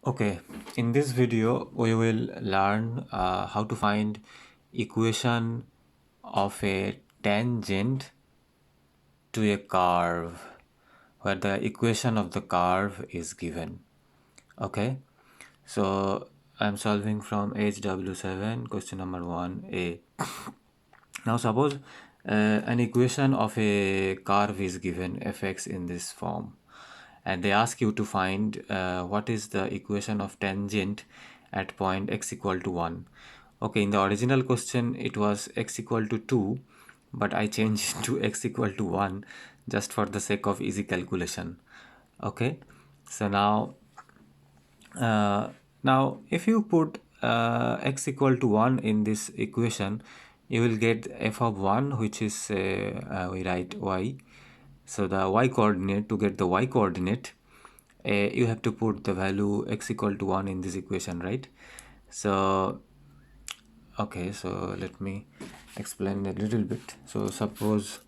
Okay, in this video we will learn how to find equation of a tangent to a curve where the equation of the curve is given. Okay, so I'm solving from HW7 question number 1a. Now suppose an equation of a curve is given fx in this form, and they ask you to find what is the equation of tangent at point x equal to 1. Okay, in the original question it was x equal to 2, but I changed it to x equal to 1 just for the sake of easy calculation. Okay, so uh, now if you put x equal to 1 in this equation, you will get f of 1, which is we write y. So the y coordinate, to get the y coordinate, you have to put the value x equal to 1 in this equation, right? So okay, so let me explain a little bit. So suppose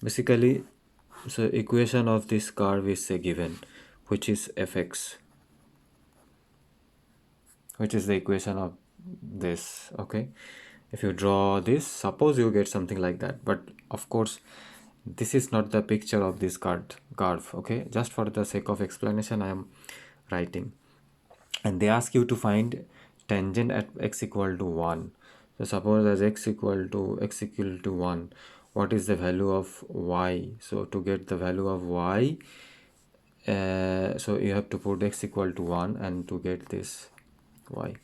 basically, so equation of this curve is a given, which is fx, which is the equation of this. Okay, if you draw this, suppose you get something like that, but of course this is not the picture of this curve. Okay, just for the sake of explanation I am writing, and they ask you to find tangent at x equal to 1. So suppose as x equal to 1, what is the value of y? So to get the value of y, so you have to put x equal to 1 and to get this y.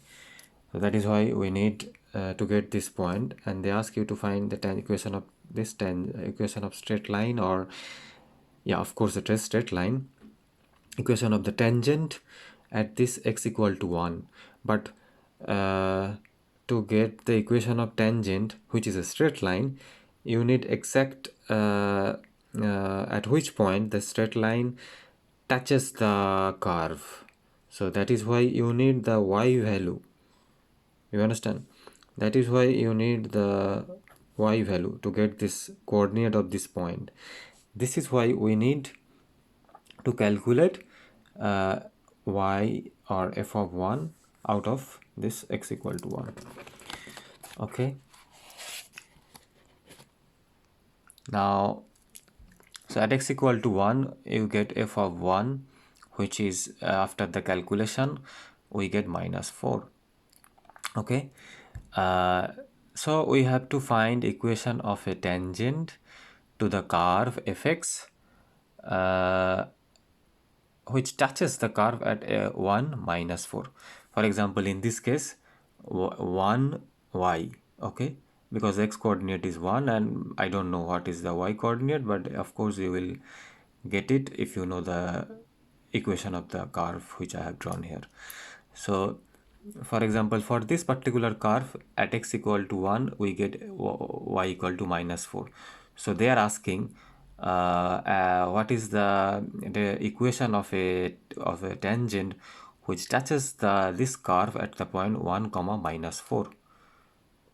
So that is why we need to get this point, and they ask you to find the equation of this equation of straight line, or yeah, of course it is straight line, equation of the tangent at this x equal to 1. But to get the equation of tangent, which is a straight line, you need exact at which point the straight line touches the curve. So that is why you need the y value. You understand? That is why you need the y value to get this coordinate of this point. This is why we need to calculate y or f of 1 out of this x equal to 1. Okay, now so at x equal to 1 you get f of 1, which is after the calculation we get -4. Okay, so we have to find equation of a tangent to the curve fx which touches the curve at 1 -4. For example, in this case 1 y. Okay, because x coordinate is 1 and I don't know what is the y coordinate, but of course you will get it if you know the equation of the curve which I have drawn here. So for example, for this particular curve at x equal to 1 we get y equal to -4. So they are asking what is the equation of a tangent which touches this curve at the point 1 comma -4.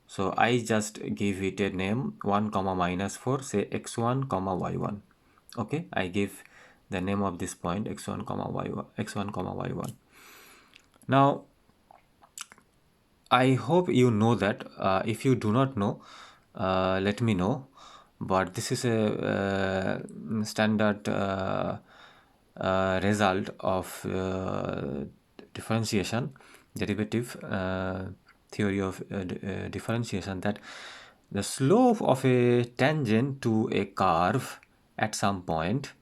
So I just give it a name 1 comma -4, say x1 comma y1. Okay, I give the name of this point x1 comma y1, x1 comma y1. Now I hope you know that. If you do not know, let me know. But this is a standard result of differentiation, derivative theory of differentiation, that the slope of a tangent to a curve at some point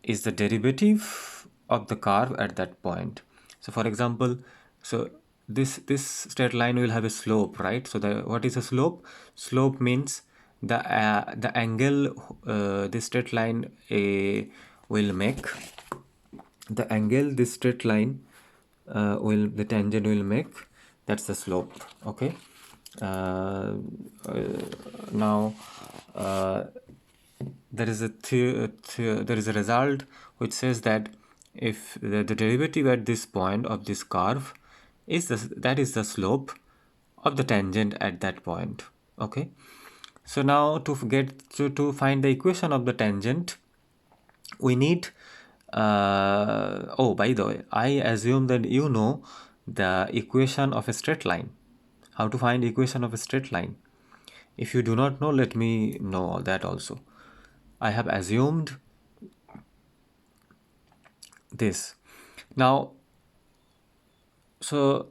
is the derivative of the curve at that point. So for example, so this straight line will have a slope, right? So what is a slope? Slope means the angle this straight line will make, the angle this straight line will the tangent will make, that's the slope. Okay, now there is a result which says that if the derivative at this point of this curve is that is the slope of the tangent at that point. Okay, so now to find the equation of the tangent, we need Oh, by the way, I assume that you know the equation of a straight line. How to find equation of a straight line? If you do not know, let me know that also. I have assumed this. Now, so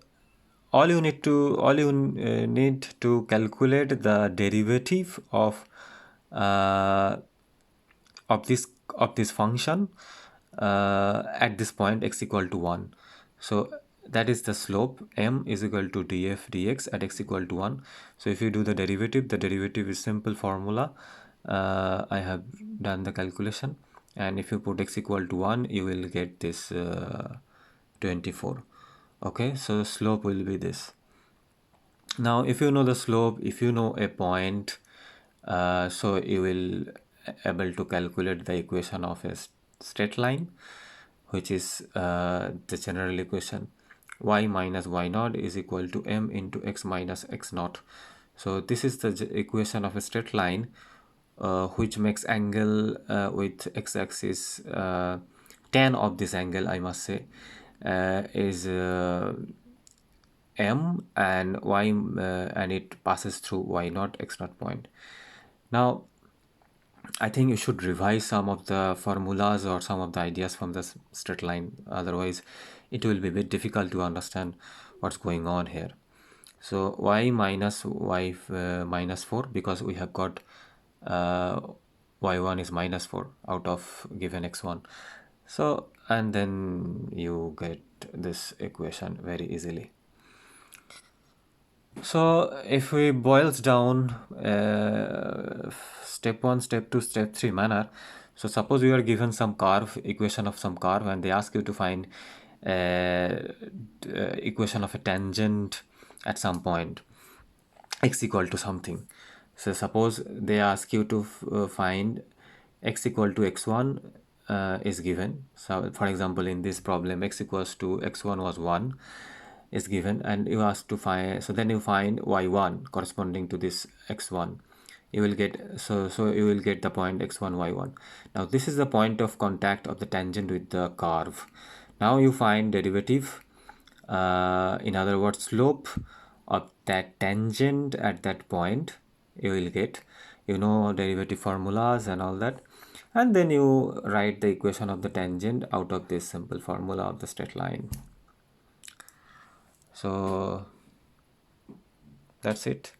all you need to calculate the derivative uh, of this function at this point x equal to 1. So that is the slope. M is equal to df dx at x equal to 1. So if you do the derivative is simple formula. I have done the calculation, and if you put x equal to 1, you will get this 24. Okay, so slope will be this. Now if you know the slope, if you know a point, so you will able to calculate the equation of a straight line, which is the general equation. Y minus y naught is equal to m into x minus x naught. So this is the equation of a straight line, which makes angle with x-axis, tan of this angle, I must say, is m, and y, and it passes through y naught x naught point. Now I think you should revise some of the formulas or some of the ideas from the straight line, otherwise it will be a bit difficult to understand what's going on here. So y minus y minus 4, because we have got y1 is minus 4 out of given x1. So, and then you get this equation very easily. So if we boils down step 1, step 2, step 3 manner. So suppose you are given some curve, equation of some curve, and they ask you to find equation of a tangent at some point x equal to something. So suppose they ask you to find x equal to x1 is given. So for example, in this problem, x equals to x1 was 1 is given, and you ask to find, so then you find y1 corresponding to this x1. You will get, so you will get the point x1 y1. Now this is the point of contact of the tangent with the curve. Now you find derivative, in other words slope of that tangent at that point. You will get, you know, derivative formulas and all that, and then you write the equation of the tangent out of this simple formula of the straight line. So that's it.